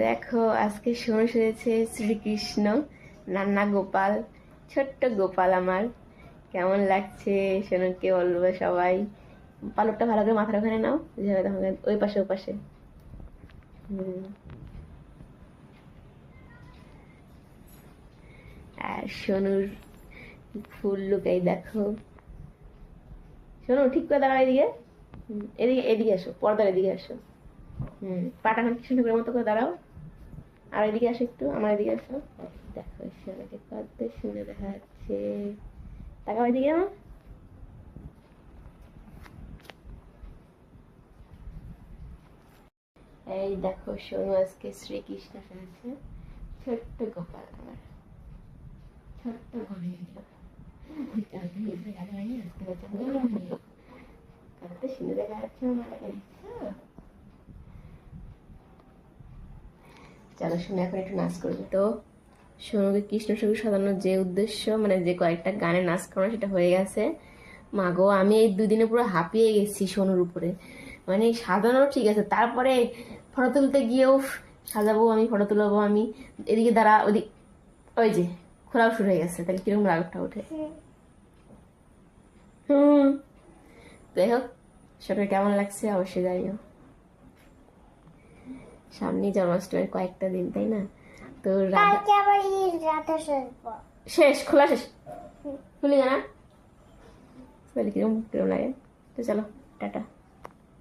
দেখো আজকে সোনু সেজেছে শ্রীকৃষ্ণ, নান্না গোপাল, ছোট্ট গোপাল আমার। কেমন লাগছে সোনুকে বলবো সবাই। পালকটা ভালো করে মাথার ওখানে নাও, যেভাবে তখন ওই পাশে ও পাশে। আর সোনুর ফুল লুকাই দেখো। সোনু ঠিক করে দাঁড়াও এদিকে। এদিকে এদিকে আসো, পর্দার এদিকে আসো। পাটা কৃষ্ণের মতো করে দাঁড়াও। আর এদিকে আসো, একটু আমার এদিকে আসো। দেখো সোনাকে কত সুন্দর দেখা যাচ্ছে। তাকাও এদিকে আমার। এই দেখো সোনু আজকে শ্রীকৃষ্ণ সেজেছে, ছোট্ট গোপাল আমার, ছোট্ট ঘনিষ্ঠ। কত সুন্দর দেখা যাচ্ছে আমার। চলো সোনু এখন একটু নাচ করবে। তো সোনুকে কৃষ্ণ ছবি সাজানোর যে উদ্দেশ্য, মানে যে কয়েকটা গানে নাচ করানো, সেটা হয়ে গেছে। মাগো আমি এই দুদিনে পুরো হাঁপিয়ে গেছি সোনুর উপরে। মানে সাজানো ঠিক আছে, তারপরে ফটো তুলতে গিয়েও সাজাবো আমি, ফটো তুলবো আমি, এদিকে দাঁড়া ওদিক, ওই যে খোলাও শুরু হয়ে গেছে, তাহলে কিরকম রাগটা ওঠে। হুম, যাই হোক, সেটা কেমন লাগছে অবশ্যই জানিও। সামনেই জন্মাষ্টমীর কয়েকটা দিন, তাই না? তো শেষ, খোলা শেষ, খুলি না, তাহলে কিরকম কিরকম লাগে। তো চলো টাটা।